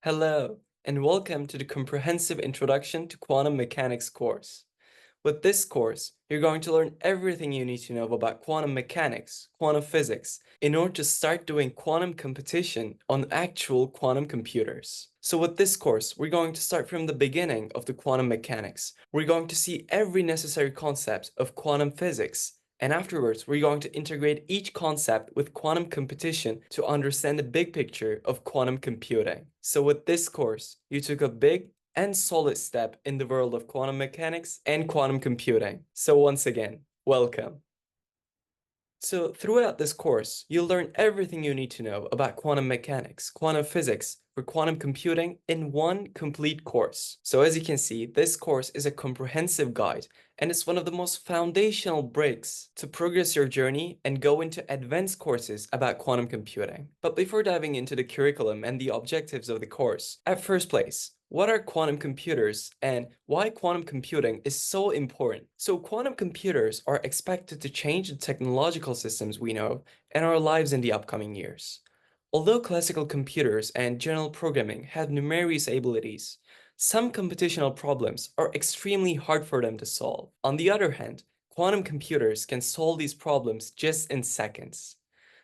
Hello, and welcome to the Comprehensive Introduction to Quantum Mechanics course. With this course, you're going to learn everything you need to know about quantum mechanics, quantum physics, in order to start doing quantum competition on actual quantum computers. So with this course, we're going to start from the beginning of the quantum mechanics. We're going to see every necessary concept of quantum physics, and afterwards, we're going to integrate each concept with quantum competition to understand the big picture of quantum computing. So with this course, you took a big and solid step in the world of quantum mechanics and quantum computing. So once again, welcome. So throughout this course, you'll learn everything you need to know about quantum mechanics, quantum physics, for quantum computing in one complete course. So as you can see, this course is a comprehensive guide, and it's one of the most foundational bricks to progress your journey and go into advanced courses about quantum computing. But before diving into the curriculum and the objectives of the course, at first place, what are quantum computers and why quantum computing is so important? So quantum computers are expected to change the technological systems we know and our lives in the upcoming years. Although classical computers and general programming have numerous abilities, some computational problems are extremely hard for them to solve. On the other hand, quantum computers can solve these problems just in seconds.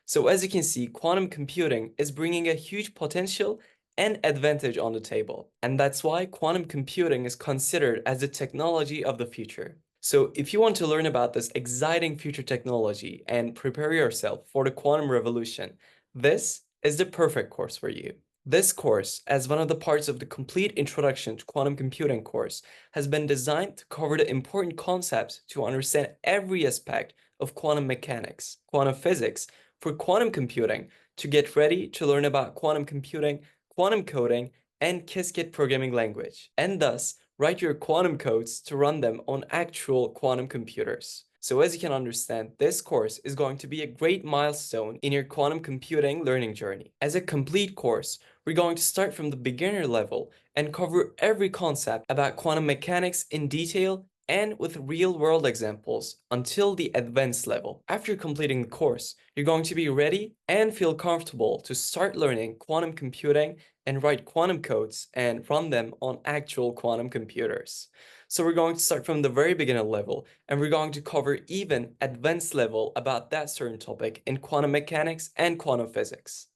So as you can see, quantum computing is bringing a huge potential and advantage on the table. And that's why quantum computing is considered as the technology of the future. So if you want to learn about this exciting future technology and prepare yourself for the quantum revolution, this is the perfect course for you. This course, as one of the parts of the complete Introduction to Quantum Computing course, has been designed to cover the important concepts to understand every aspect of quantum mechanics, quantum physics, for quantum computing, to get ready to learn about quantum computing, quantum coding, and Qiskit programming language, and thus write your quantum codes to run them on actual quantum computers. So as you can understand, this course is going to be a great milestone in your quantum computing learning journey. As a complete course, we're going to start from the beginner level and cover every concept about quantum mechanics in detail and with real-world examples until the advanced level. After completing the course, you're going to be ready and feel comfortable to start learning quantum computing and write quantum codes and run them on actual quantum computers. So we're going to start from the very beginner level, and we're going to cover even advanced level about that certain topic in quantum mechanics and quantum physics.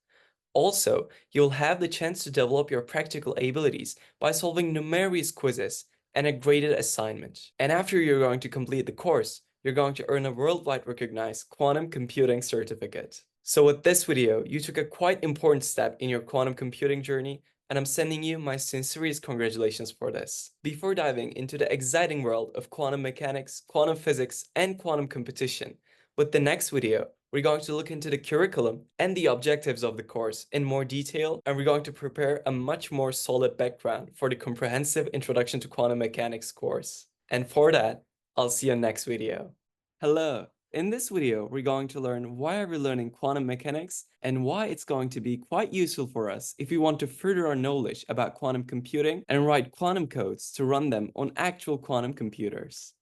Also, you'll have the chance to develop your practical abilities by solving numerous quizzes and a graded assignment. And after you're going to complete the course, you're going to earn a worldwide recognized quantum computing certificate. So with this video, you took a quite important step in your quantum computing journey, and I'm sending you my sincerest congratulations for this. Before diving into the exciting world of quantum mechanics, quantum physics, and quantum competition, with the next video, we're going to look into the curriculum and the objectives of the course in more detail, and we're going to prepare a much more solid background for the Comprehensive Introduction to Quantum Mechanics course. And for that, I'll see you in next video. Hello! In this video, we're going to learn why are we learning quantum mechanics and why it's going to be quite useful for us if we want to further our knowledge about quantum computing and write quantum codes to run them on actual quantum computers.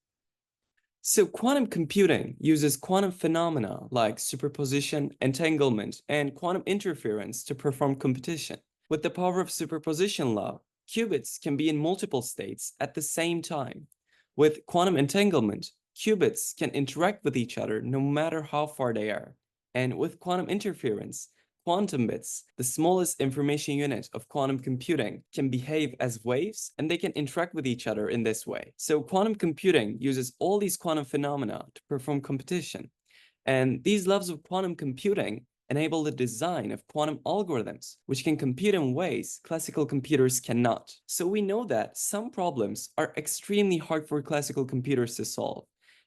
So quantum computing uses quantum phenomena like superposition, entanglement, and quantum interference to perform competition. With the power of superposition law, qubits can be in multiple states at the same time. With quantum entanglement, qubits can interact with each other no matter how far they are. And with quantum interference, quantum bits, the smallest information unit of quantum computing, can behave as waves and they can interact with each other in this way. So quantum computing uses all these quantum phenomena to perform competition. And these levels of quantum computing enable the design of quantum algorithms, which can compute in ways classical computers cannot. So we know that some problems are extremely hard for classical computers to solve.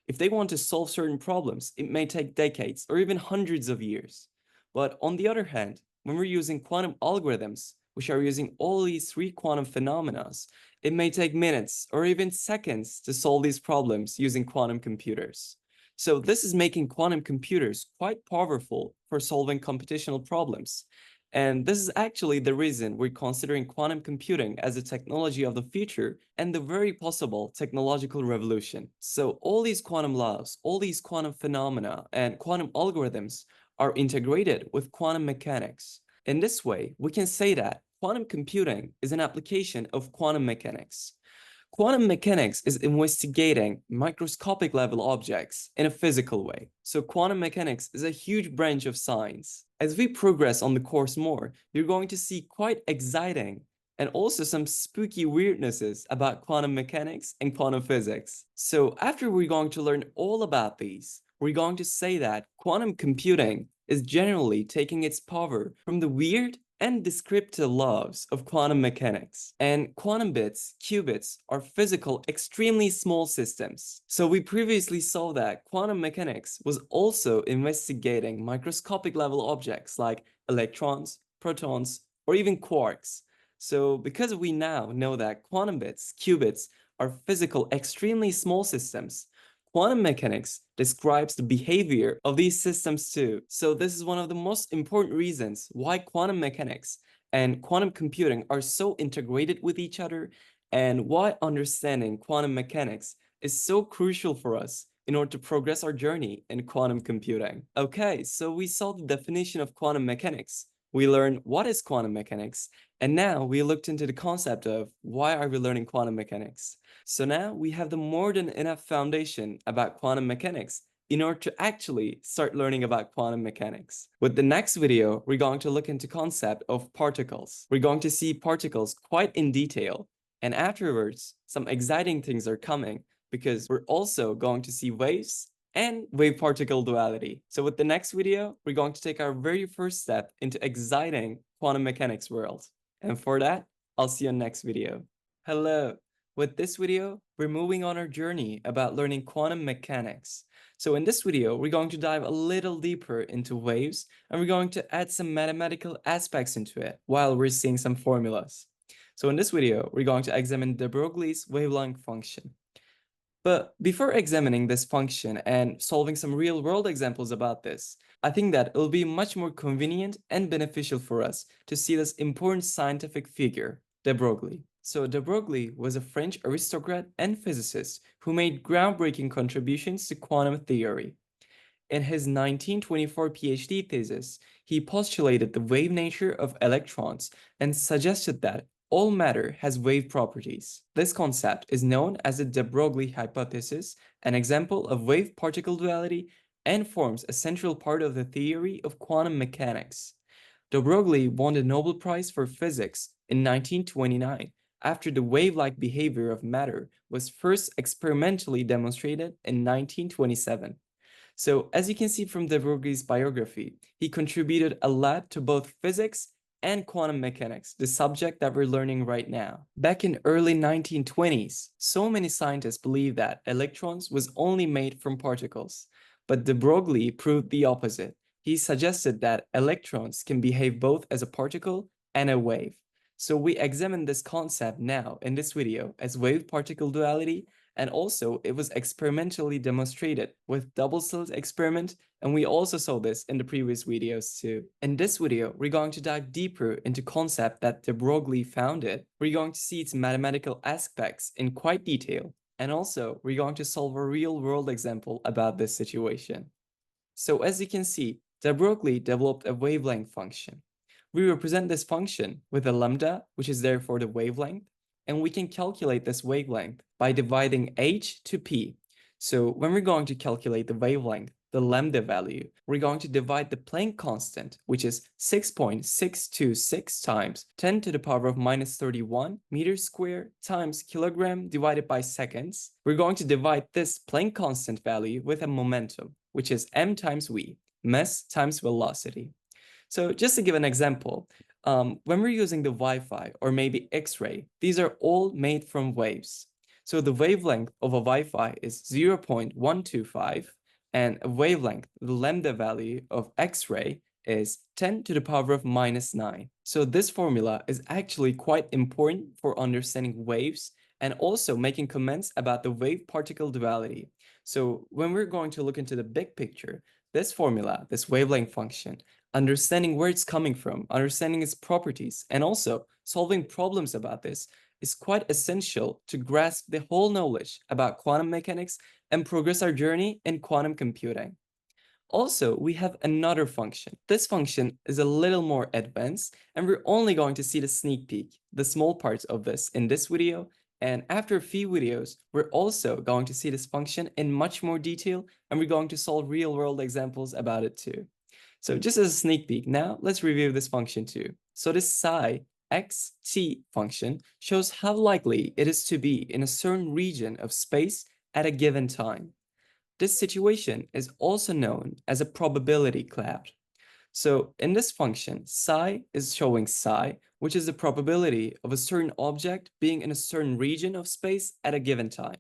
If they want to solve certain problems, it may take decades or even hundreds of years. But on the other hand, when we're using quantum algorithms, which are using all these three quantum phenomena, it may take minutes or even seconds to solve these problems using quantum computers. So this is making quantum computers quite powerful for solving computational problems. And this is actually the reason we're considering quantum computing as a technology of the future and the very possible technological revolution. So all these quantum laws, all these quantum phenomena, and quantum algorithms are integrated with quantum mechanics. In this way, we can say that quantum computing is an application of quantum mechanics. Quantum mechanics is investigating microscopic level objects in a physical way. So quantum mechanics is a huge branch of science. As we progress on the course more, you're going to see quite exciting and also some spooky weirdnesses about quantum mechanics and quantum physics. So after we're going to learn all about these, we're going to say that quantum computing is generally taking its power from the weird and descriptive laws of quantum mechanics. And quantum bits, qubits, are physical, extremely small systems. So we previously saw that quantum mechanics was also investigating microscopic level objects like electrons, protons, or even quarks. So because we now know that quantum bits, qubits, are physical, extremely small systems, quantum mechanics describes the behavior of these systems too. So this is one of the most important reasons why quantum mechanics and quantum computing are so integrated with each other, and why understanding quantum mechanics is so crucial for us in order to progress our journey in quantum computing. Okay, so we saw the definition of quantum mechanics. We learned what is quantum mechanics, and now we looked into the concept of why are we learning quantum mechanics. So now we have the more than enough foundation about quantum mechanics in order to actually start learning about quantum mechanics. With the next video, we're going to look into concept of particles. We're going to see particles quite in detail, and afterwards, some exciting things are coming because we're also going to see waves and wave-particle duality. So with the next video, we're going to take our very first step into exciting quantum mechanics world. And for that, I'll see you in the next video. Hello. With this video, we're moving on our journey about learning quantum mechanics. So in this video, we're going to dive a little deeper into waves, and we're going to add some mathematical aspects into it while we're seeing some formulas. So in this video, we're going to examine de Broglie's wavelength function. But before examining this function and solving some real-world examples about this, I think that it'll be much more convenient and beneficial for us to see this important scientific figure, de Broglie. So de Broglie was a French aristocrat and physicist who made groundbreaking contributions to quantum theory. In his 1924 PhD thesis, he postulated the wave nature of electrons and suggested that all matter has wave properties. This concept is known as the de Broglie hypothesis, an example of wave-particle duality, and forms a central part of the theory of quantum mechanics. De Broglie won the Nobel Prize for Physics in 1929 after the wave-like behavior of matter was first experimentally demonstrated in 1927. So as you can see from de Broglie's biography, he contributed a lot to both physics and quantum mechanics, the subject that we're learning right now. Back in early 1920s, so many scientists believed that electrons was only made from particles, but de Broglie proved the opposite. He suggested that electrons can behave both as a particle and a wave. So we examine this concept now in this video as wave-particle duality, and also it was experimentally demonstrated with double-slit experiment, and we also saw this in the previous videos too. In this video, we're going to dive deeper into concept that de Broglie founded. We're going to see its mathematical aspects in quite detail, and also we're going to solve a real-world example about this situation. So as you can see, de Broglie developed a wavelength function. We represent this function with a lambda, which is there for the wavelength, and we can calculate this wavelength by dividing h to p. So when we're going to calculate the wavelength, the lambda value, we're going to divide the Planck constant, which is 6.626 times 10 to the power of minus 31 meters squared times kilogram divided by seconds. We're going to divide this Planck constant value with a momentum, which is m times v, mass times velocity. So just to give an example, when we're using the Wi-Fi or maybe X-ray, these are all made from waves. So the wavelength of a Wi-Fi is 0.125, and a wavelength, the lambda value of X-ray is 10 to the power of minus 9. So this formula is actually quite important for understanding waves and also making comments about the wave-particle duality. So when we're going to look into the big picture, this formula, this wavelength function, understanding where it's coming from, understanding its properties, and also solving problems about this is quite essential to grasp the whole knowledge about quantum mechanics and progress our journey in quantum computing. Also, we have another function. This function is a little more advanced, and we're only going to see the sneak peek, the small parts of this in this video. And after a few videos, we're also going to see this function in much more detail, and we're going to solve real-world examples about it too. So just as a sneak peek, now let's review this function too. So this psi xt function shows how likely it is to be in a certain region of space at a given time. This situation is also known as a probability cloud. So in this function, psi is showing psi, which is the probability of a certain object being in a certain region of space at a given time.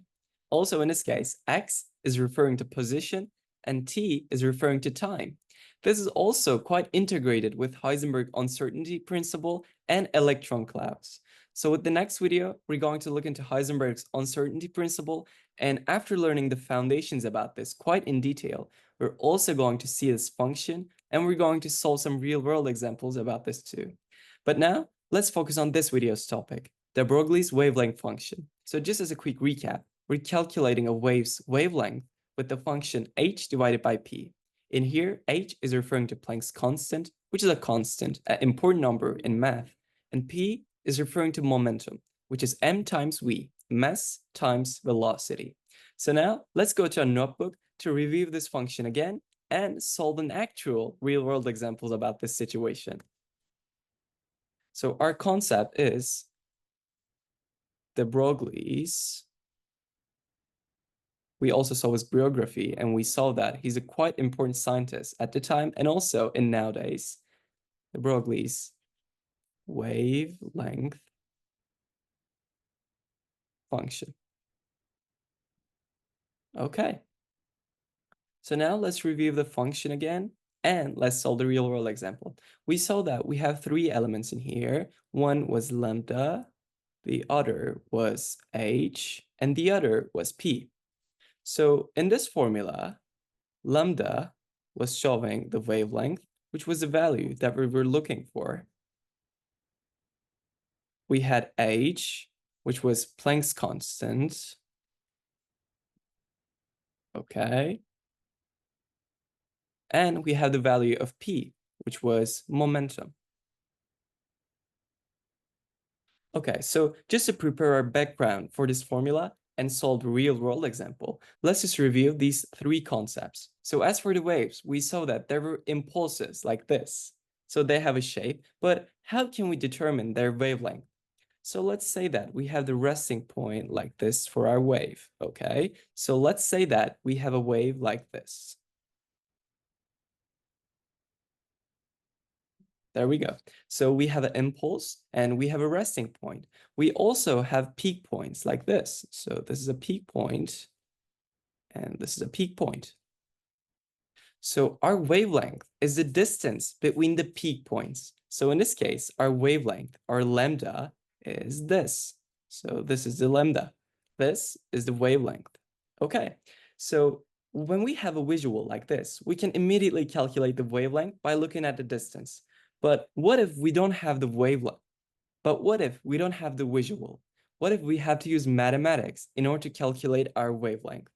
Also in this case, x is referring to position and t is referring to time. This is also quite integrated with Heisenberg's uncertainty principle and electron clouds. So with the next video, we're going to look into Heisenberg's uncertainty principle, and after learning the foundations about this quite in detail, we're also going to see this function, and we're going to solve some real-world examples about this too. But now, let's focus on this video's topic, de Broglie's wavelength function. So just as a quick recap, we're calculating a wave's wavelength with the function h divided by p. In here, h is referring to Planck's constant, which is a constant, an important number in math, and p is referring to momentum, which is m times v, mass times velocity. So now let's go to a notebook to review this function again and solve an actual real-world examples about this situation. So our concept is de Broglie's. We also saw his biography, and we saw that he's a quite important scientist at the time and also in nowadays. De Broglie's wavelength function. Okay. So now let's review the function again, and let's solve the real-world example. We saw that we have three elements in here. One was lambda, the other was h, and the other was p. So in this formula, lambda was showing the wavelength, which was the value that we were looking for. We had h, which was Planck's constant. Okay. And we have the value of p, which was momentum. Okay, so just to prepare our background for this formula and solve a real-world example, let's just review these three concepts. So as for the waves, we saw that there were impulses like this. So they have a shape, but how can we determine their wavelength? So let's say that we have the resting point like this for our wave, okay? So let's say that we have a wave like this. There we go. So we have an impulse and we have a resting point. We also have peak points like this. So this is a peak point and this is a peak point. So our wavelength is the distance between the peak points. So in this case, our wavelength, our lambda, is this. So this is the lambda. This is the wavelength. Okay, so when we have a visual like this, we can immediately calculate the wavelength by looking at the distance. But what if we don't have the wavelength? But what if we don't have the visual? What if we have to use mathematics in order to calculate our wavelength?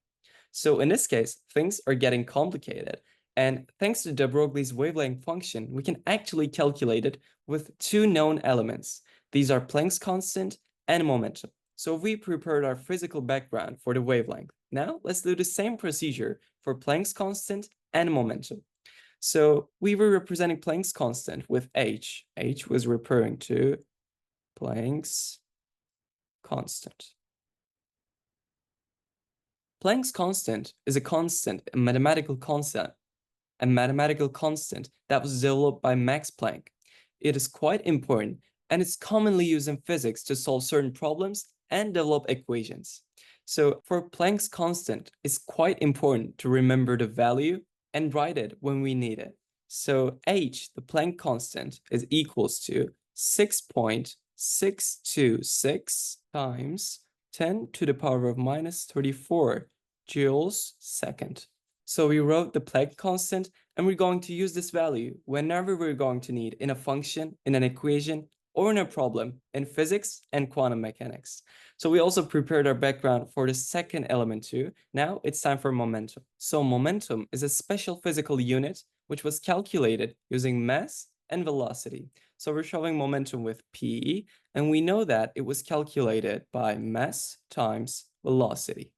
So in this case, things are getting complicated. And thanks to de Broglie's wavelength function, we can actually calculate it with two known elements. These are Planck's constant and momentum. So we prepared our physical background for the wavelength. Now let's do the same procedure for Planck's constant and momentum. So we were representing Planck's constant with h. H was referring to Planck's constant. Planck's constant is a mathematical constant that was developed by Max Planck. It is quite important, and it's commonly used in physics to solve certain problems and develop equations. So for Planck's constant, it's quite important to remember the value and write it when we need it. So h, the Planck constant, is equals to 6.626 times 10 to the power of minus 34 joules second. So we wrote the Planck constant, and we're going to use this value whenever we're going to need in a function, in an equation, or in a problem in physics and quantum mechanics. So we also prepared our background for the second element too. Now it's time for momentum. So momentum is a special physical unit which was calculated using mass and velocity. So we're showing momentum with P, and we know that it was calculated by mass times velocity.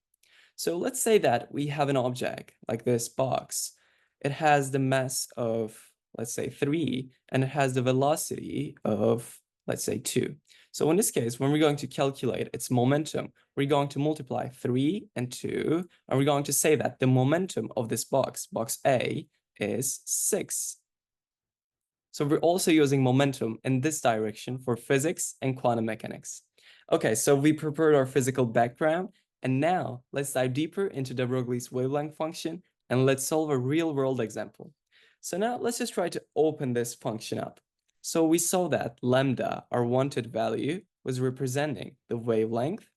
So let's say that we have an object like this box. It has the mass of, let's say, 3, and it has the velocity of, let's say, 2. So in this case, when we're going to calculate its momentum, we're going to multiply 3 and 2, and we're going to say that the momentum of this box, box A, is 6. So we're also using momentum in this direction for physics and quantum mechanics. Okay, so we prepared our physical background, and now let's dive deeper into de Broglie's wavelength function, and let's solve a real-world example. So now let's just try to open this function up. So we saw that lambda, our wanted value, was representing the wavelength,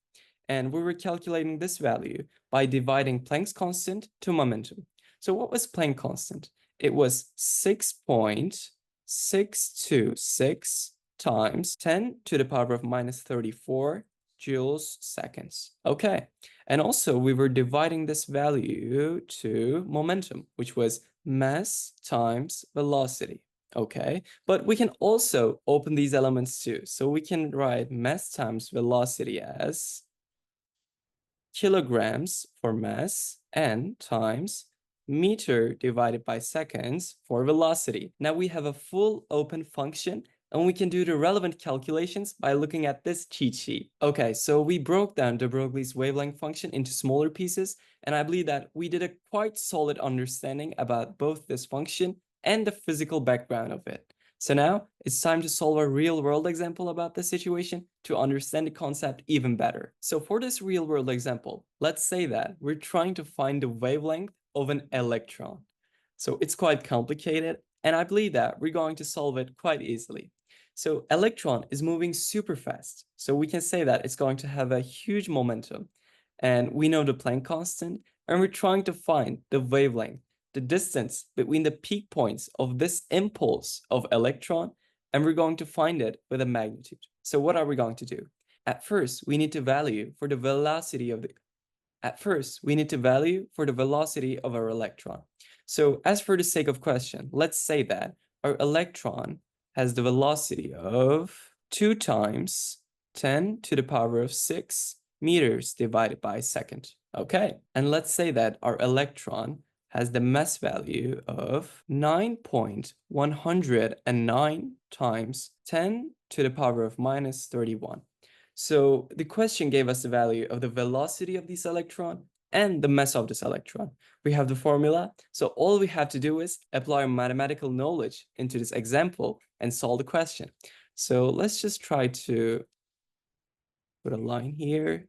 and we were calculating this value by dividing Planck's constant to momentum. So what was Planck constant? It was 6.626 times 10 to the power of minus 34 joules seconds. Okay, and also we were dividing this value to momentum, which was mass times velocity. Okay, but we can also open these elements too. So we can write mass times velocity as kilograms for mass and times meter divided by seconds for velocity. Now we have a full open function, and we can do the relevant calculations by looking at this cheat sheet. Okay, so we broke down de Broglie's wavelength function into smaller pieces, and I believe that we did a quite solid understanding about both this function and the physical background of it. So now it's time to solve a real-world example about the situation to understand the concept even better. So for this real-world example, let's say that we're trying to find the wavelength of an electron. So it's quite complicated, and I believe that we're going to solve it quite easily. So electron is moving super fast, so we can say that it's going to have a huge momentum, and we know the Planck constant, and we're trying to find the wavelength, the distance between the peak points of this impulse of electron, and we're going to find it with a magnitude. So what are we going to do? At first, we need to value for the velocity of our electron. So as for the sake of question, let's say that our electron has the velocity of 2 times 10 to the power of 6 meters divided by second. Okay, and let's say that our electron has the mass value of 9.109 times 10 to the power of minus 31. So the question gave us the value of the velocity of this electron and the mass of this electron. We have the formula, so all we have to do is apply our mathematical knowledge into this example and solve the question. So let's just try to put a line here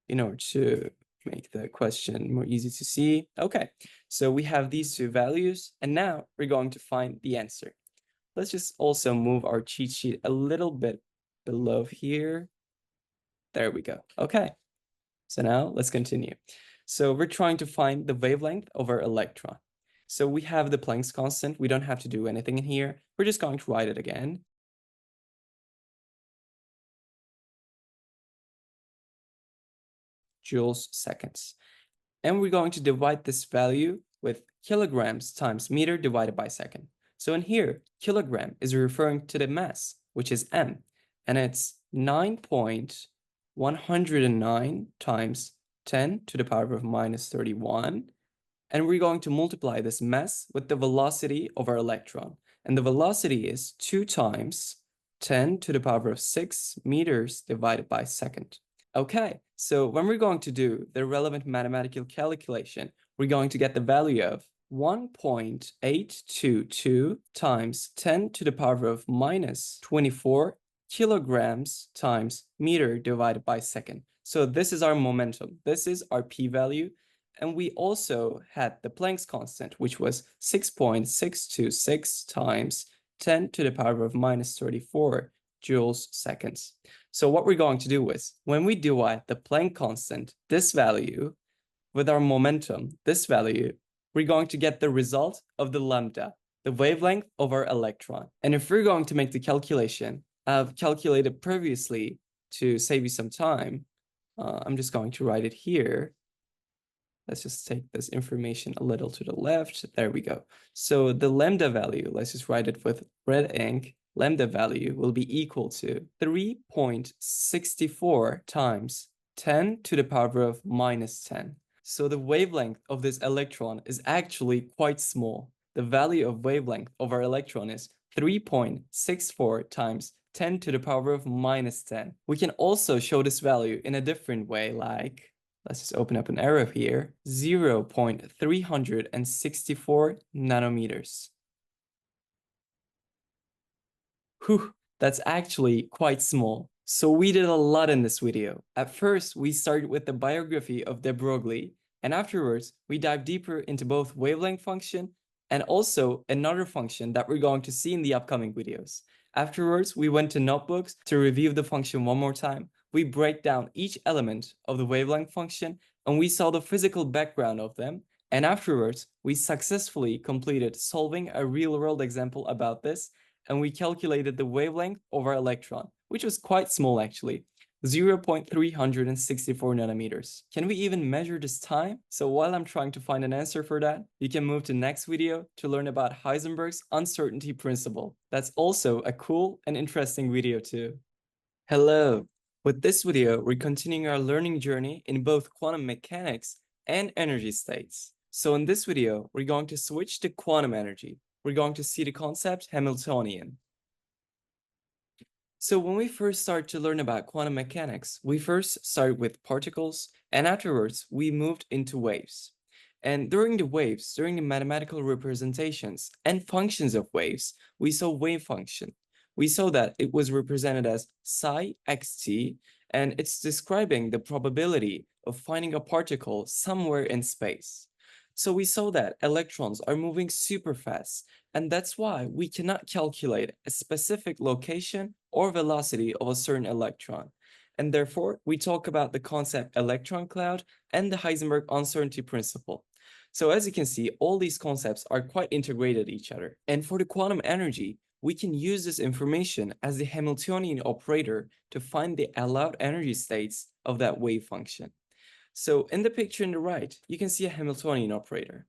in order to make the question more easy to see. Okay, so we have these two values, and now we're going to find the answer. Let's just also move our cheat sheet a little bit below here. There we go. Okay, so now let's continue. So we're trying to find the wavelength of our electron. So we have the Planck's constant. We don't have to do anything in here. We're just going to write it again. Joules seconds. And we're going to divide this value with kilograms times meter divided by second. So in here, kilogram is referring to the mass, which is m, and it's 9.109 times 10 to the power of minus 31. And we're going to multiply this mass with the velocity of our electron. And the velocity is 2 times 10 to the power of 6 meters divided by second. Okay, so when we're going to do the relevant mathematical calculation, we're going to get the value of 1.822 times 10 to the power of minus 24 kilograms times meter divided by second. So this is our momentum. This is our p-value. And we also had the Planck's constant, which was 6.626 times 10 to the power of minus 34 joules seconds. So what we're going to do is, when we divide the Planck constant, this value, with our momentum, this value, we're going to get the result of the lambda. the wavelength of our electron. And if we're going to make the calculation, I've calculated previously to save you some time. I'm just going to write it here. Let's just take this information a little to the left. There we go. So the lambda value, let's just write it with red ink. Lambda value will be equal to 3.64 times 10 to the power of minus 10. So the wavelength of this electron is actually quite small. The value of wavelength of our electron is 3.64 times 10 to the power of minus 10. We can also show this value in a different way, like, let's just open up an arrow here, 0.364 nanometers. Whew, that's actually quite small. So we did a lot in this video. At first, we started with the biography of de Broglie, and afterwards, we dive deeper into both wavelength function and also another function that we're going to see in the upcoming videos. Afterwards, we went to notebooks to review the function one more time. We break down each element of the wavelength function, and we saw the physical background of them. And afterwards, we successfully completed solving a real-world example about this, and we calculated the wavelength of our electron, which was quite small actually, 0.364 nanometers. Can we even measure this time? So while I'm trying to find an answer for that, you can move to next video to learn about Heisenberg's uncertainty principle. That's also a cool and interesting video too. Hello! With this video, we're continuing our learning journey in both quantum mechanics and energy states. So in this video, we're going to switch to quantum energy. We're going to see the concept Hamiltonian. So when we first start to learn about quantum mechanics, we first started with particles, and afterwards we moved into waves. And during the waves, during the mathematical representations and functions of waves, we saw wave function. We saw that it was represented as psi xt, and it's describing the probability of finding a particle somewhere in space. So we saw that electrons are moving super fast, and that's why we cannot calculate a specific location or velocity of a certain electron. And therefore, we talk about the concept electron cloud and the Heisenberg uncertainty principle. So as you can see, all these concepts are quite integrated each other. And for the quantum energy, we can use this information as the Hamiltonian operator to find the allowed energy states of that wave function. So in the picture on the right, you can see a Hamiltonian operator.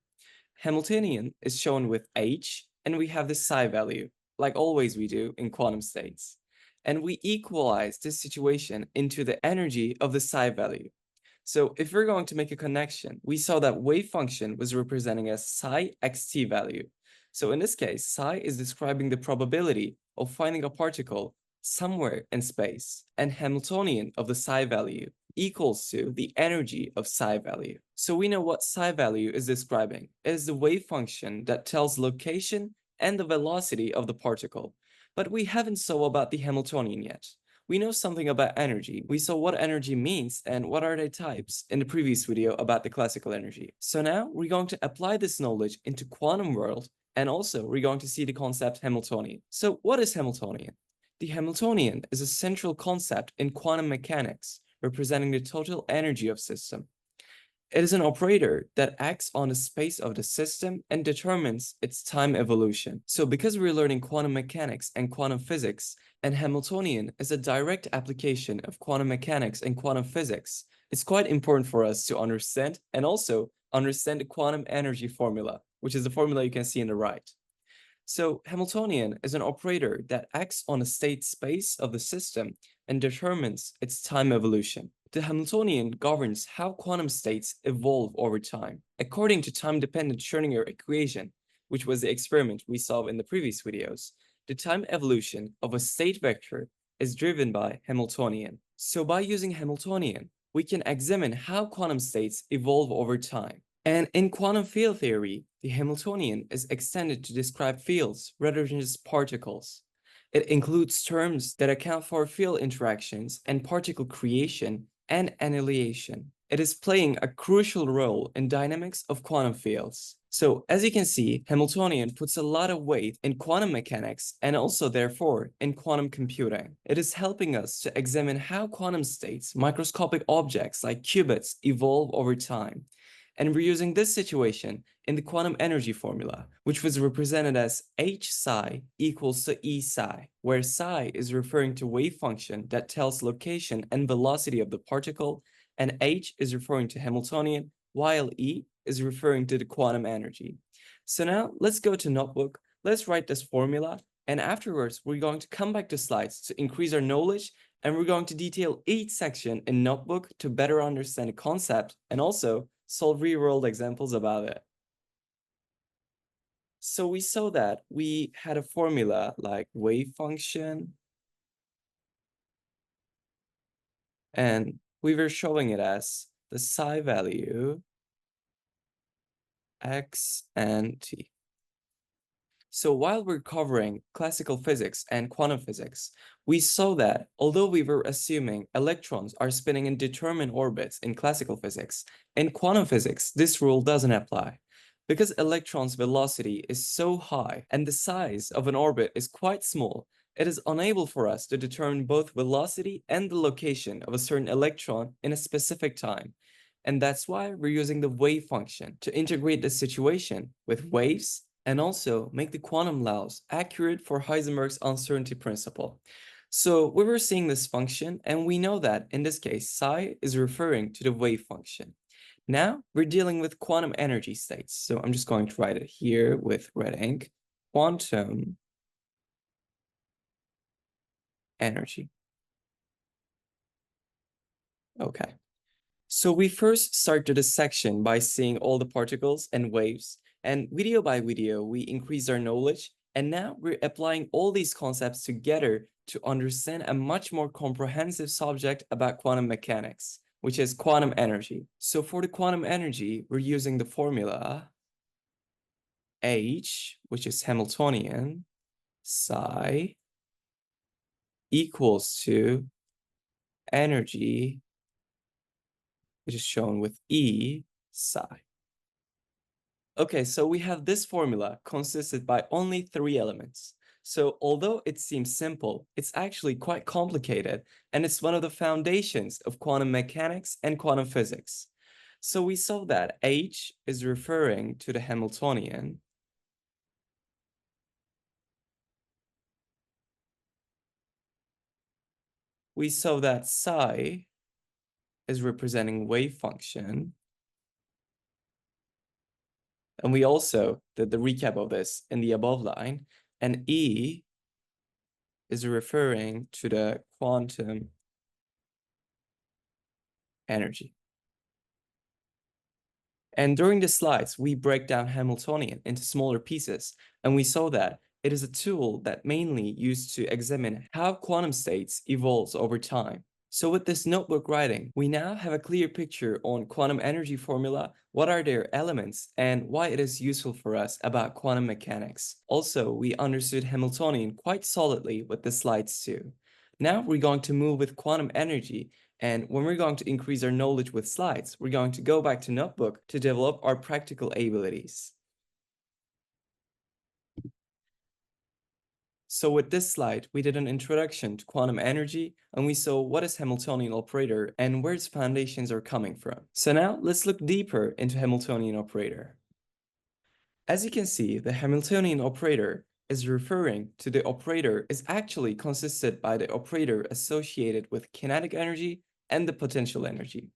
Hamiltonian is shown with H, and we have the psi value, like always we do in quantum states. And we equalize this situation into the energy of the psi value. So if we're going to make a connection, we saw that wave function was representing a psi xt value. So in this case, psi is describing the probability of finding a particle somewhere in space, and Hamiltonian of the psi value equals to the energy of psi value. So we know what psi value is describing. It is the wave function that tells location and the velocity of the particle. But we haven't saw about the Hamiltonian yet. We know something about energy. We saw what energy means and what are their types in the previous video about the classical energy. So now we're going to apply this knowledge into quantum world, and also we're going to see the concept Hamiltonian. So what is Hamiltonian? The Hamiltonian is a central concept in quantum mechanics, representing the total energy of system. It is an operator that acts on the space of the system and determines its time evolution. So because we're learning quantum mechanics and quantum physics, and Hamiltonian is a direct application of quantum mechanics and quantum physics, it's quite important for us to understand and also understand the quantum energy formula, which is the formula you can see on the right. So Hamiltonian is an operator that acts on a state space of the system and determines its time evolution. The Hamiltonian governs how quantum states evolve over time. According to time-dependent Schrödinger equation, which was the experiment we saw in the previous videos, the time evolution of a state vector is driven by Hamiltonian. So by using Hamiltonian, we can examine how quantum states evolve over time. And in quantum field theory, the Hamiltonian is extended to describe fields rather than just particles. It includes terms that account for field interactions and particle creation and annihilation. It is playing a crucial role in dynamics of quantum fields. So as you can see, Hamiltonian puts a lot of weight in quantum mechanics and also therefore in quantum computing. It is helping us to examine how quantum states, microscopic objects like qubits, evolve over time. And we're using this situation in the quantum energy formula, which was represented as h psi equals to E psi, where psi is referring to wave function that tells location and velocity of the particle, and h is referring to Hamiltonian, while E is referring to the quantum energy. So now let's go to notebook, let's write this formula, and afterwards we're going to come back to slides to increase our knowledge, and we're going to detail each section in notebook to better understand the concept and also solve real-world examples about it. So we saw that we had a formula like wave function, and we were showing it as the psi value x and t. So while we're covering classical physics and quantum physics, we saw that although we were assuming electrons are spinning in determined orbits in classical physics, in quantum physics, this rule doesn't apply. Because electrons' velocity is so high and the size of an orbit is quite small, it is unable for us to determine both velocity and the location of a certain electron in a specific time. And that's why we're using the wave function to integrate this situation with waves and also make the quantum laws accurate for Heisenberg's uncertainty principle. So we were seeing this function, and we know that in this case, psi is referring to the wave function. Now we're dealing with quantum energy states. So I'm just going to write it here with red ink. Quantum energy. Okay. So we first started this section by seeing all the particles and waves, and video by video, we increased our knowledge, and now we're applying all these concepts together to understand a much more comprehensive subject about quantum mechanics, which is quantum energy. So for the quantum energy, we're using the formula H, which is Hamiltonian, psi equals to energy, which is shown with E psi. Okay, so we have this formula consisted by only 3 elements. So although it seems simple, it's actually quite complicated, and it's one of the foundations of quantum mechanics and quantum physics. So we saw that H is referring to the Hamiltonian. We saw that psi is representing wave function. And we also did the recap of this in the above line. And E is referring to the quantum energy. And during the slides, we break down Hamiltonian into smaller pieces, and we saw that it is a tool that mainly used to examine how quantum states evolves over time. So with this notebook writing, we now have a clear picture on quantum energy formula, what are their elements, and why it is useful for us about quantum mechanics. Also, we understood Hamiltonian quite solidly with the slides too. Now we're going to move with quantum energy, and when we're going to increase our knowledge with slides, we're going to go back to notebook to develop our practical abilities. So with this slide, we did an introduction to quantum energy, and we saw what is Hamiltonian operator and where its foundations are coming from. So now let's look deeper into Hamiltonian operator. As you can see, the Hamiltonian operator is referring to the operator is actually consisted by the operator associated with kinetic energy and the potential energy.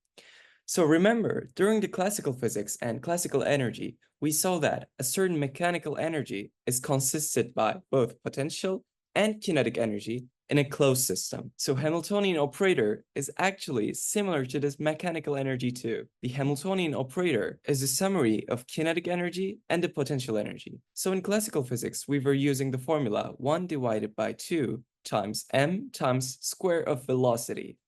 So remember, during the classical physics and classical energy, we saw that a certain mechanical energy is consisted by both potential and kinetic energy in a closed system. So Hamiltonian operator is actually similar to this mechanical energy too. The Hamiltonian operator is a summary of kinetic energy and the potential energy. So in classical physics, we were using the formula 1 divided by 2 times m times square of velocity.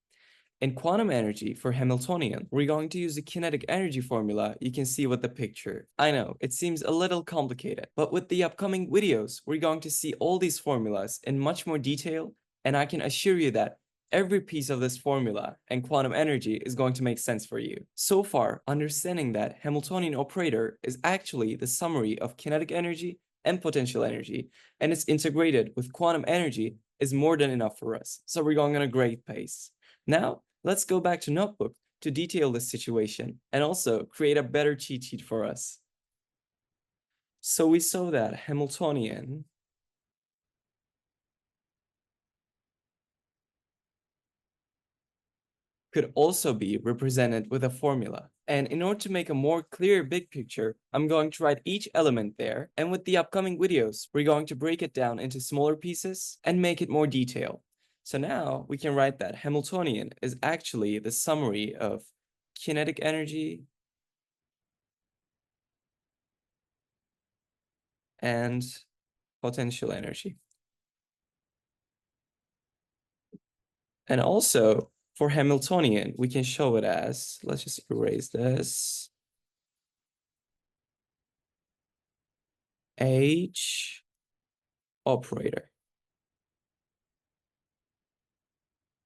In quantum energy for Hamiltonian, we're going to use the kinetic energy formula you can see with the picture. I know, it seems a little complicated, but with the upcoming videos, we're going to see all these formulas in much more detail, and I can assure you that every piece of this formula and quantum energy is going to make sense for you. So far, understanding that Hamiltonian operator is actually the summary of kinetic energy and potential energy, and it's integrated with quantum energy is more than enough for us. So we're going on a great pace. Now, let's go back to notebook to detail this situation and also create a better cheat sheet for us. So we saw that Hamiltonian could also be represented with a formula. And in order to make a more clear big picture, I'm going to write each element there. And with the upcoming videos, we're going to break it down into smaller pieces and make it more detailed. So now we can write that Hamiltonian is actually the summary of kinetic energy and potential energy. And also for Hamiltonian, we can show it as, let's just erase this, H operator.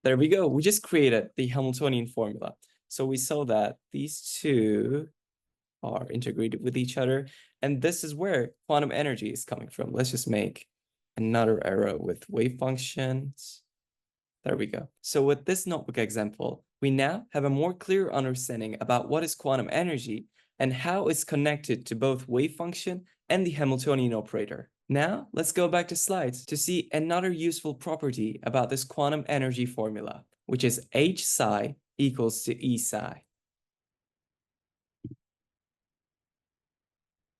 There we go. We just created the Hamiltonian formula. So we saw that these two are integrated with each other. And this is where quantum energy is coming from. Let's just make another arrow with wave functions. There we go. So with this notebook example, we now have a more clear understanding about what is quantum energy and how it's connected to both wave function and the Hamiltonian operator. Now, let's go back to slides to see another useful property about this quantum energy formula, which is H psi equals to E psi.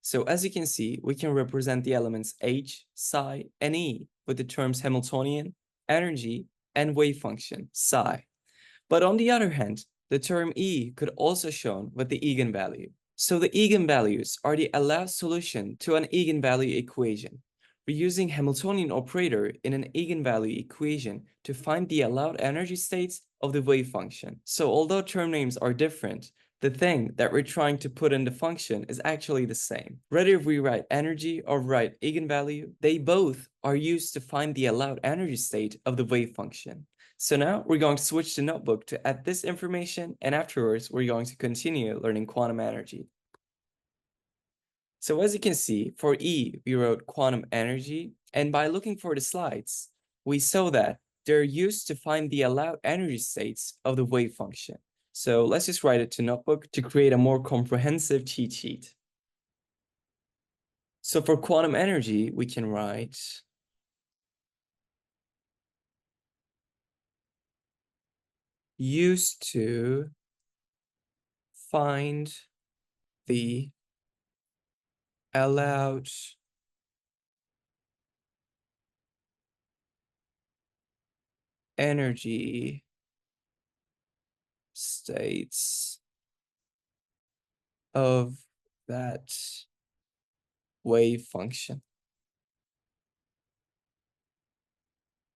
So as you can see, we can represent the elements H, psi, and E with the terms Hamiltonian, energy, and wave function, psi. But on the other hand, the term E could also shown with the eigenvalue. So the eigenvalues are the allowed solution to an eigenvalue equation. We're using Hamiltonian operator in an eigenvalue equation to find the allowed energy states of the wave function. So although term names are different, the thing that we're trying to put in the function is actually the same. Whether if we write energy or write eigenvalue, they both are used to find the allowed energy state of the wave function. So now we're going to switch the notebook to add this information, and afterwards we're going to continue learning quantum energy. So as you can see, for E, we wrote quantum energy, and by looking for the slides, we saw that they're used to find the allowed energy states of the wave function. So let's just write it to notebook to create a more comprehensive cheat sheet. So for quantum energy, we can write used to find the allowed energy states of that wave function.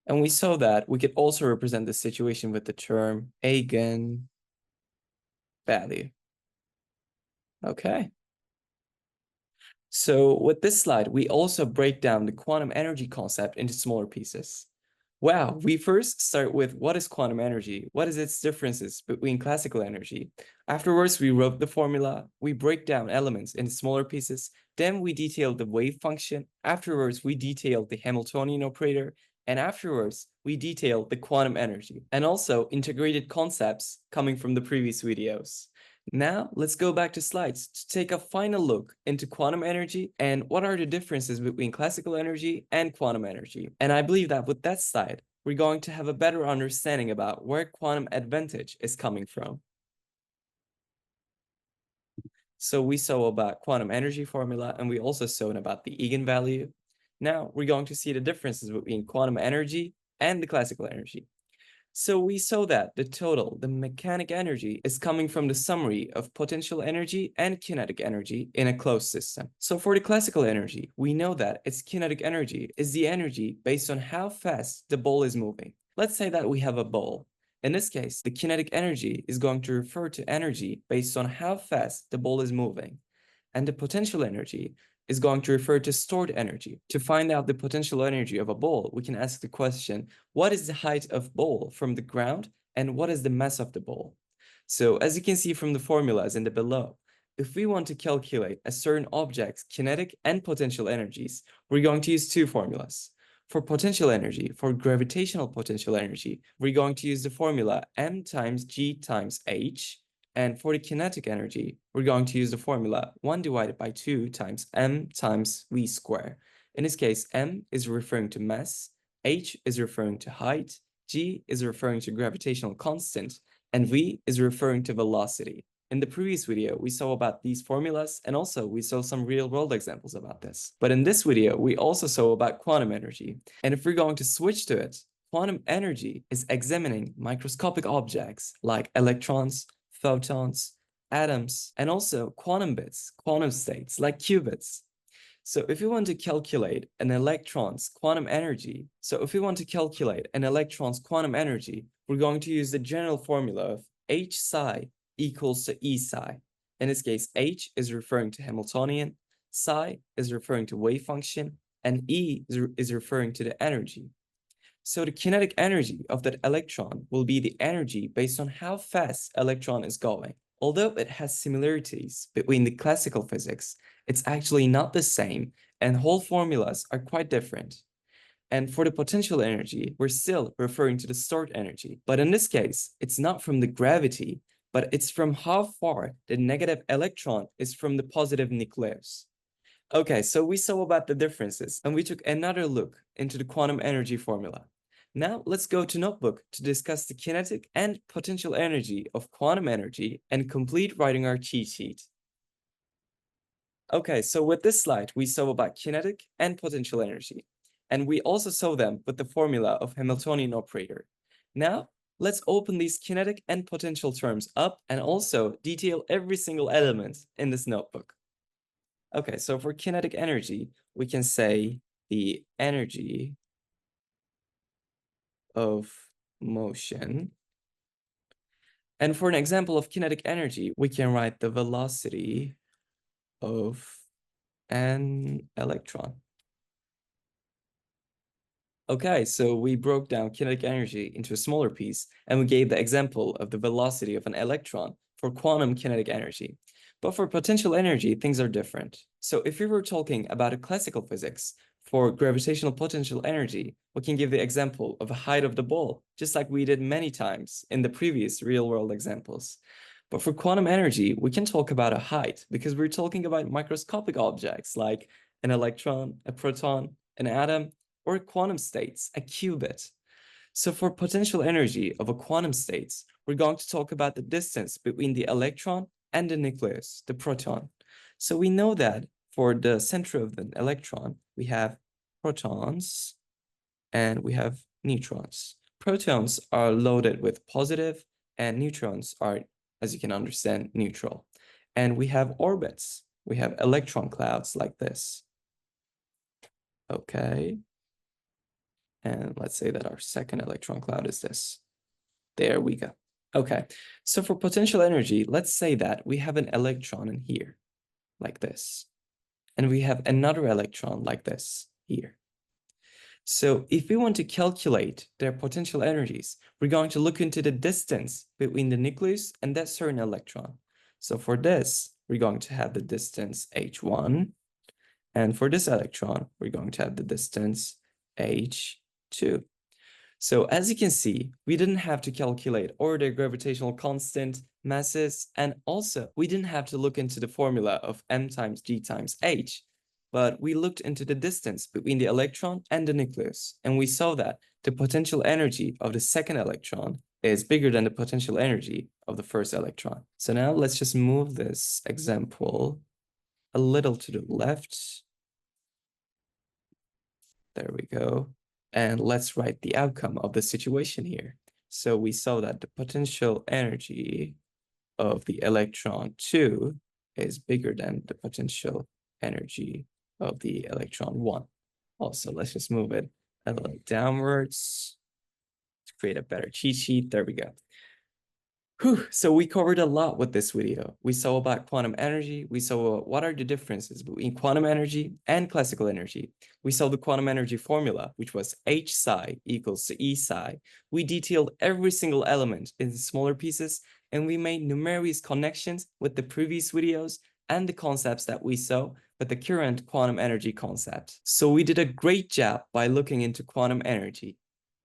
And we saw that we could also represent the situation with the term eigenvalue. Okay. So with this slide, we also break down the quantum energy concept into smaller pieces. Wow, we first start with what is quantum energy? What is its differences between classical energy? Afterwards, we wrote the formula, we break down elements into smaller pieces, then we detailed the wave function, afterwards we detailed the Hamiltonian operator, and afterwards we detailed the quantum energy, and also integrated concepts coming from the previous videos. Now, let's go back to slides to take a final look into quantum energy and what are the differences between classical energy and quantum energy. And I believe that with that slide, we're going to have a better understanding about where quantum advantage is coming from. So we saw about quantum energy formula, and we also saw about the eigenvalue. Now, we're going to see the differences between quantum energy and the classical energy. So we saw that the mechanic energy, is coming from the summary of potential energy and kinetic energy in a closed system. So for the classical energy, we know that its kinetic energy is the energy based on how fast the ball is moving. Let's say that we have a ball. In this case, the kinetic energy is going to refer to energy based on how fast the ball is moving. And the potential energy is going to refer to stored energy. To find out the potential energy of a ball, we can ask the question, what is the height of ball from the ground and what is the mass of the ball? So as you can see from the formulas in the below, if we want to calculate a certain object's kinetic and potential energies, we're going to use two formulas. For potential energy, for gravitational potential energy, we're going to use the formula m times g times h. And for the kinetic energy, we're going to use the formula 1 divided by 2 times m times v squared. In this case, m is referring to mass, h is referring to height, g is referring to gravitational constant, and v is referring to velocity. In the previous video, we saw about these formulas, and also we saw some real-world examples about this. But in this video, we also saw about quantum energy. And if we're going to switch to it, quantum energy is examining microscopic objects like electrons, photons, atoms, and also quantum bits, quantum states like qubits. So if we want to calculate an electron's quantum energy, we're going to use the general formula of h psi equals to E psi. In this case, h is referring to Hamiltonian, psi is referring to wave function, and E is referring to the energy. So the kinetic energy of that electron will be the energy based on how fast electron is going. Although it has similarities between the classical physics, it's actually not the same, and whole formulas are quite different. And for the potential energy, we're still referring to the stored energy. But in this case, it's not from the gravity, but it's from how far the negative electron is from the positive nucleus. Okay, so we saw about the differences, and we took another look into the quantum energy formula. Now let's go to Notebook to discuss the kinetic and potential energy of quantum energy and complete writing our cheat sheet. Okay, so with this slide, we saw about kinetic and potential energy, and we also saw them with the formula of Hamiltonian operator. Now, let's open these kinetic and potential terms up and also detail every single element in this notebook. Okay, so for kinetic energy, we can say the energy of motion. And for an example of kinetic energy, we can write the velocity of an electron. Okay, so we broke down kinetic energy into a smaller piece, and we gave the example of the velocity of an electron for quantum kinetic energy. But for potential energy, things are different. So if we were talking about a classical physics, for gravitational potential energy, we can give the example of a height of the ball, just like we did many times in the previous real-world examples. But for quantum energy, we can talk about a height because we're talking about microscopic objects like an electron, a proton, an atom, or quantum states, a qubit. So for potential energy of a quantum states, we're going to talk about the distance between the electron and the nucleus, the proton. So we know that for the center of the electron, we have protons and we have neutrons. Protons are loaded with positive and neutrons are, as you can understand, neutral. And we have orbits. We have electron clouds like this. Okay. And let's say that our second electron cloud is this. There we go. Okay, so for potential energy, let's say that we have an electron in here, like this. And we have another electron like this here. So if we want to calculate their potential energies, we're going to look into the distance between the nucleus and that certain electron. So for this, we're going to have the distance h1. And for this electron, we're going to have the distance h2. So as you can see, we didn't have to calculate order, gravitational constant, masses, and also we didn't have to look into the formula of m times g times h, but we looked into the distance between the electron and the nucleus, and we saw that the potential energy of the second electron is bigger than the potential energy of the first electron. So now let's just move this example a little to the left. There we go. And let's write the outcome of the situation here. So we saw that the potential energy of the electron 2 is bigger than the potential energy of the electron 1. Also, let's just move it a little downwards to create a better cheat sheet. There we go. So we covered a lot with this video. We saw about quantum energy. We saw what are the differences between quantum energy and classical energy. We saw the quantum energy formula, which was h psi equals to E psi. We detailed every single element in smaller pieces, and we made numerous connections with the previous videos and the concepts that we saw with the current quantum energy concept. So we did a great job by looking into quantum energy.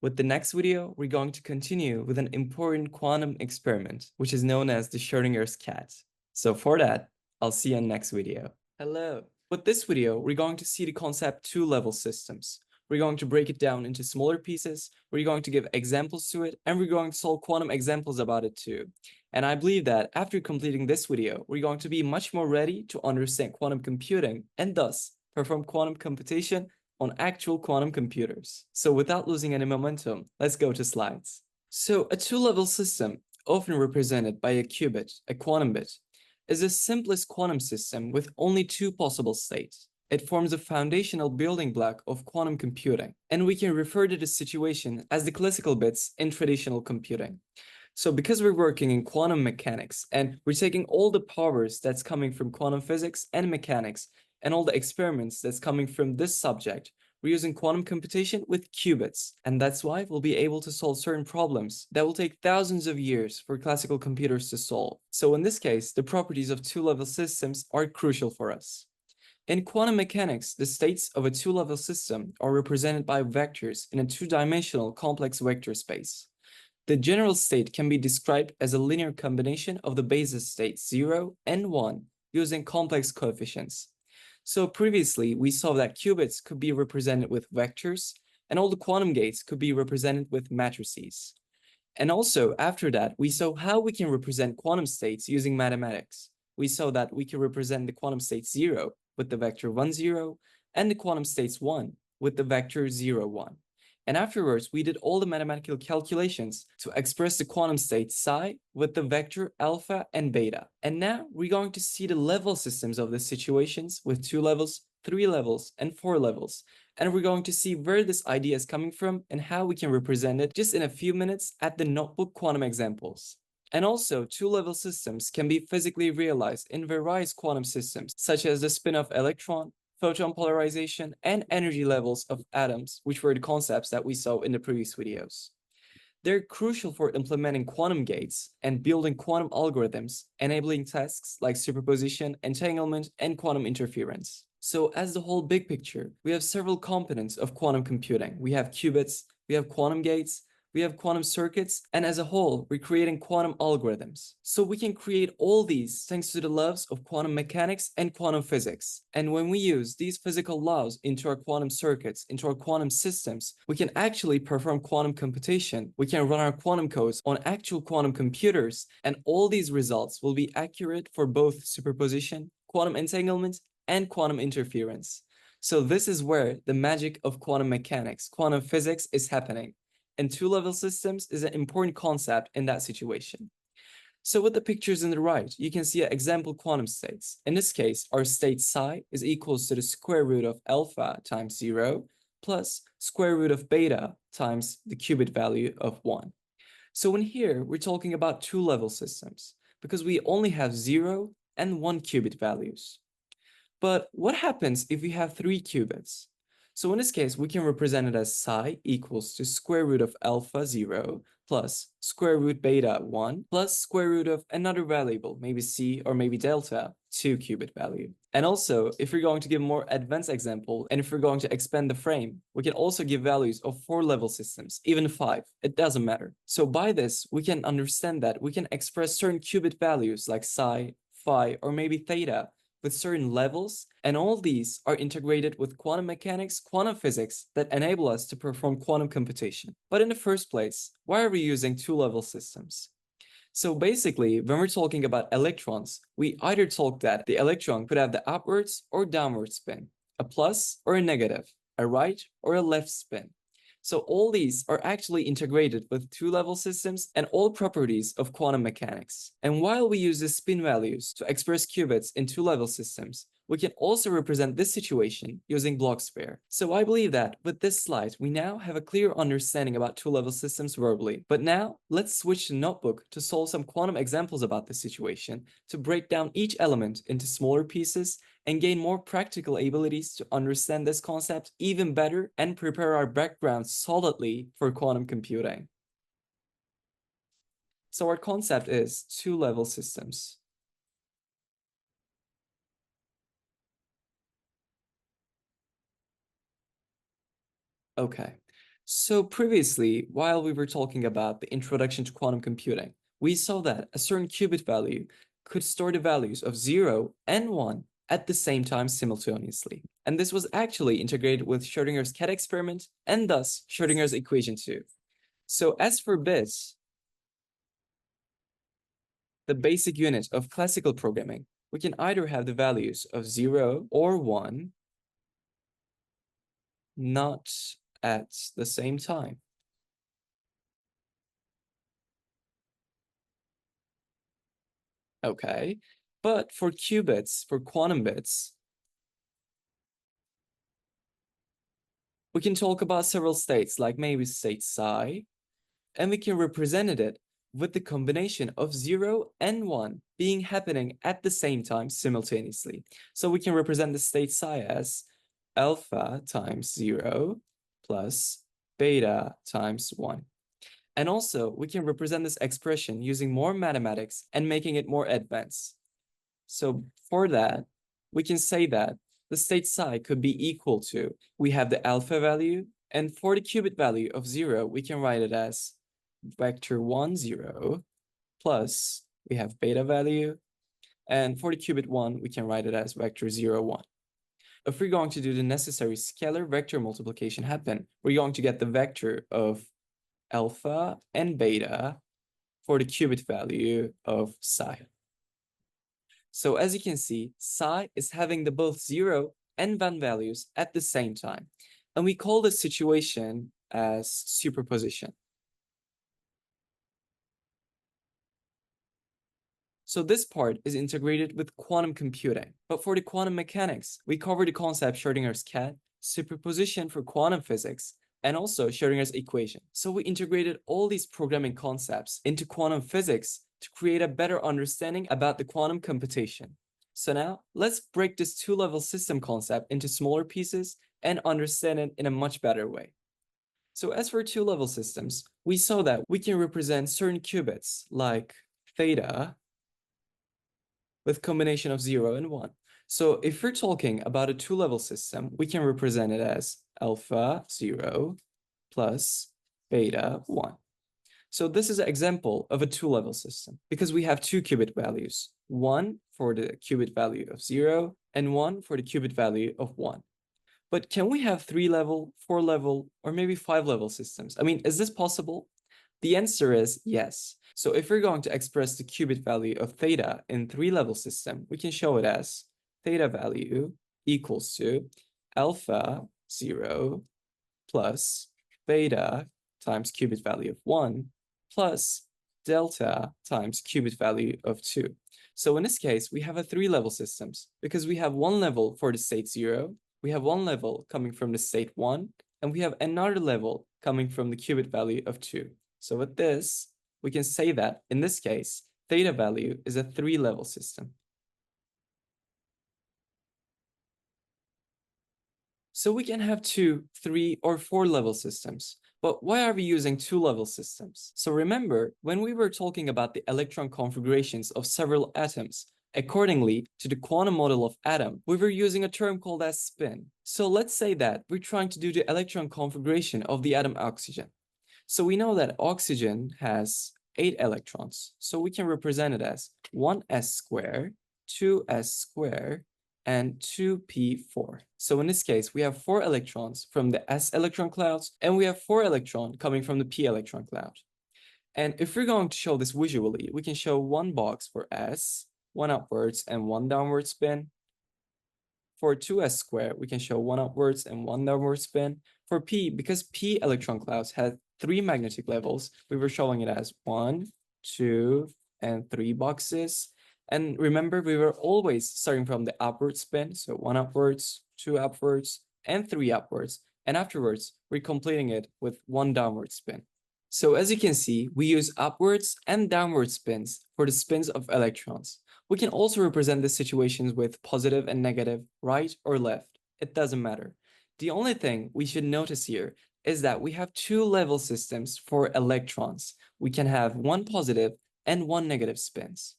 With the next video, we're going to continue with an important quantum experiment, which is known as the Schrödinger's cat. So for that, I'll see you in the next video. Hello. With this video, we're going to see the concept two-level systems. We're going to break it down into smaller pieces, we're going to give examples to it, and we're going to solve quantum examples about it too. And I believe that after completing this video, we're going to be much more ready to understand quantum computing and thus perform quantum computation on actual quantum computers. So without losing any momentum, let's go to slides. So a two-level system, often represented by a qubit, a quantum bit, is the simplest quantum system with only two possible states. It forms a foundational building block of quantum computing, and we can refer to this situation as the classical bits in traditional computing. So because we're working in quantum mechanics and we're taking all the powers that's coming from quantum physics and mechanics and all the experiments that's coming from this subject, we're using quantum computation with qubits. And that's why we'll be able to solve certain problems that will take thousands of years for classical computers to solve. So in this case, the properties of two-level systems are crucial for us. In quantum mechanics, the states of a two-level system are represented by vectors in a two-dimensional complex vector space. The general state can be described as a linear combination of the basis states 0 and 1 using complex coefficients. So previously, we saw that qubits could be represented with vectors, and all the quantum gates could be represented with matrices. And also, after that, we saw how we can represent quantum states using mathematics. We saw that we can represent the quantum state 0 with the vector 1, 0, and the quantum states 1 with the vector 0, 1. And afterwards, we did all the mathematical calculations to express the quantum state psi with the vector alpha and beta. And now we're going to see the level systems of the situations with 2 levels, 3 levels, and 4 levels. And we're going to see where this idea is coming from and how we can represent it just in a few minutes at the notebook quantum examples. And also, two-level systems can be physically realized in various quantum systems, such as the spin-off electron, photon polarization, and energy levels of atoms, which were the concepts that we saw in the previous videos. They're crucial for implementing quantum gates and building quantum algorithms, enabling tasks like superposition, entanglement, and quantum interference. So as the whole big picture, we have several components of quantum computing. We have qubits, we have quantum gates, we have quantum circuits, and as a whole, we're creating quantum algorithms. So we can create all these thanks to the laws of quantum mechanics and quantum physics. And when we use these physical laws into our quantum circuits, into our quantum systems, we can actually perform quantum computation. We can run our quantum codes on actual quantum computers, and all these results will be accurate for both superposition, quantum entanglement, and quantum interference. So this is where the magic of quantum mechanics, quantum physics is happening. And two-level systems is an important concept in that situation. So with the pictures on the right, you can see example quantum states. In this case, our state psi is equals to the square root of alpha times 0 plus square root of beta times the qubit value of 1. So in here, we're talking about two-level systems because we only have 0 and 1 qubit values. But what happens if we have 3 qubits? So in this case, we can represent it as psi equals to square root of alpha 0 plus square root beta 1 plus square root of another variable, maybe c or maybe delta, 2 qubit value. And also, if we're going to give a more advanced example, and if we're going to expand the frame, we can also give values of 4-level systems, even 5, it doesn't matter. So by this, we can understand that we can express certain qubit values like psi, phi, or maybe theta with certain levels, and all these are integrated with quantum mechanics, quantum physics that enable us to perform quantum computation. But in the first place, why are we using two-level systems? So basically, when we're talking about electrons, we either talk that the electron could have the upwards or downward spin, a plus or a negative, a right or a left spin. So all these are actually integrated with two-level systems and all properties of quantum mechanics. And while we use the spin values to express qubits in two-level systems, we can also represent this situation using block sphere. So I believe that with this slide, we now have a clear understanding about two-level systems verbally. But now let's switch to Notebook to solve some quantum examples about this situation, to break down each element into smaller pieces and gain more practical abilities to understand this concept even better and prepare our background solidly for quantum computing. So our concept is two-level systems. Okay, So previously, while we were talking about the introduction to quantum computing, we saw that a certain qubit value could store the values of 0 and 1 at the same time simultaneously. And this was actually integrated with Schrödinger's cat experiment and thus Schrödinger's equation too. So as for bits, the basic unit of classical programming, we can either have the values of 0 or 1 not at the same time. Okay, but for qubits, for quantum bits, we can talk about several states, like maybe state psi, and we can represent it with the combination of 0 and 1 being happening at the same time simultaneously. So we can represent the state psi as alpha times 0 plus beta times 1. And also, we can represent this expression using more mathematics and making it more advanced. So for that, we can say that the state psi could be equal to, we have the alpha value, and for the qubit value of 0, we can write it as vector 1, 0, plus we have beta value, and for the qubit 1, we can write it as vector 0, 1. If we're going to do the necessary scalar vector multiplication happen, we're going to get the vector of alpha and beta for the qubit value of psi. So as you can see, psi is having the both 0 and 1 values at the same time. And we call this situation as superposition. So this part is integrated with quantum computing. But for the quantum mechanics, we cover the concept Schrödinger's cat, superposition for quantum physics, and also Schrödinger's equation. So we integrated all these programming concepts into quantum physics to create a better understanding about the quantum computation. So now let's break this two-level system concept into smaller pieces and understand it in a much better way. So as for two-level systems, we saw that we can represent certain qubits like theta with combination of 0 and 1. So if we're talking about a two-level system, we can represent it as alpha 0 plus beta 1. So this is an example of a two-level system because we have two qubit values, one for the qubit value of 0 and one for the qubit value of 1. But can we have 3-level, 4-level, or maybe 5-level systems? I mean, is this possible? The answer is yes. So if we're going to express the qubit value of theta in 3-level system, we can show it as theta value equals to alpha 0 plus beta times qubit value of 1 plus delta times qubit value of 2. So in this case, we have a 3-level systems because we have one level for the state 0, we have one level coming from the state 1, and we have another level coming from the qubit value of 2. So with this, we can say that in this case, theta value is a 3-level system. So we can have 2, 3, or 4-level systems. But why are we using 2-level systems? So remember, when we were talking about the electron configurations of several atoms, accordingly to the quantum model of atom, we were using a term called as spin. So let's say that we're trying to do the electron configuration of the atom oxygen. So we know that oxygen has 8 electrons. So we can represent it as 1s squared, 2s squared, and 2p4. So in this case, we have 4 electrons from the s electron clouds, and we have 4 electrons coming from the p electron cloud. And if we're going to show this visually, we can show one box for s, one upwards and one downward spin. For 2s squared, we can show one upwards and one downward spin. For p, because p electron clouds had 3 magnetic levels, we were showing it as 1, 2, and 3 boxes. And remember, we were always starting from the upward spin, so 1 upwards, 2 upwards, and 3 upwards. And afterwards, we're completing it with 1 downward spin. So as you can see, we use upwards and downward spins for the spins of electrons. We can also represent the situations with positive and negative, right or left. It doesn't matter. The only thing we should notice here is that we have 2-level systems for electrons. We can have 1 positive and 1 negative spins.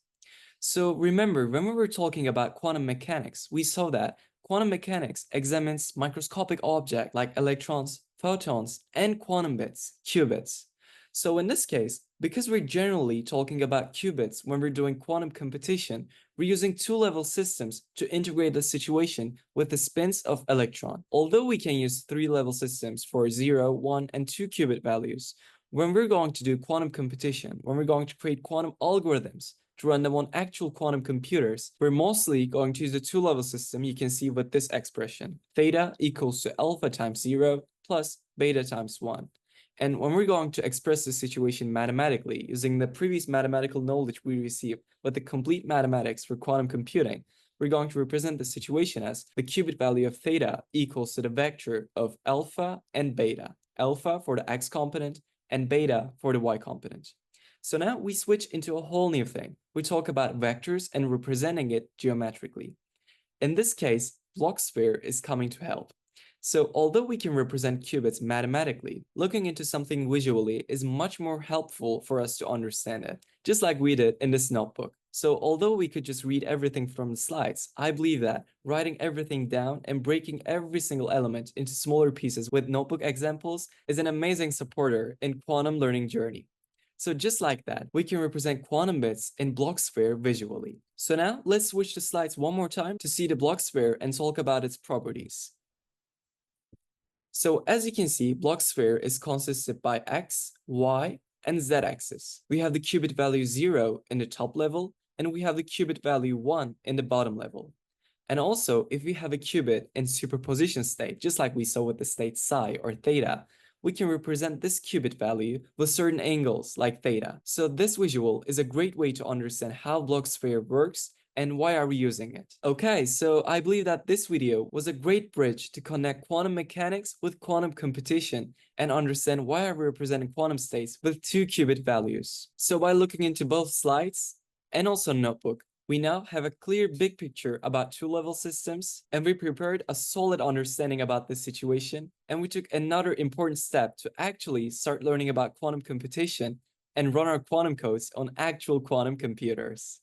So remember, when we were talking about quantum mechanics, we saw that quantum mechanics examines microscopic objects like electrons, photons, and quantum bits, qubits. So in this case, because we're generally talking about qubits when we're doing quantum competition, we're using two-level systems to integrate the situation with the spins of electron. Although we can use three-level systems for 0, 1, and 2 qubit values, when we're going to do quantum competition, when we're going to create quantum algorithms to run them on actual quantum computers, we're mostly going to use a two-level system you can see with this expression. Theta equals to alpha times 0 plus beta times 1. And when we're going to express the situation mathematically, using the previous mathematical knowledge we received with the complete mathematics for quantum computing, we're going to represent the situation as the qubit value of theta equals to the vector of alpha and beta. Alpha for the x component and beta for the y component. So now we switch into a whole new thing. We talk about vectors and representing it geometrically. In this case, Blocksphere is coming to help. So although we can represent qubits mathematically, looking into something visually is much more helpful for us to understand it, just like we did in this notebook. So although we could just read everything from the slides, I believe that writing everything down and breaking every single element into smaller pieces with notebook examples is an amazing supporter in quantum learning journey. So just like that, we can represent quantum bits in Blocksphere visually. So now let's switch the slides one more time to see the Blocksphere and talk about its properties. So as you can see, Blocksphere is consisted by X, Y, and Z axis. We have the qubit value 0 in the top level, and we have the qubit value 1 in the bottom level. And also, if we have a qubit in superposition state, just like we saw with the state psi or theta, we can represent this qubit value with certain angles like theta. So this visual is a great way to understand how Blocksphere works and why are we using it. Okay, so I believe that this video was a great bridge to connect quantum mechanics with quantum competition and understand why are we representing quantum states with 2 qubit values. So by looking into both slides and also notebook, we now have a clear big picture about two-level systems, and we prepared a solid understanding about this situation, and we took another important step to actually start learning about quantum computation and run our quantum codes on actual quantum computers.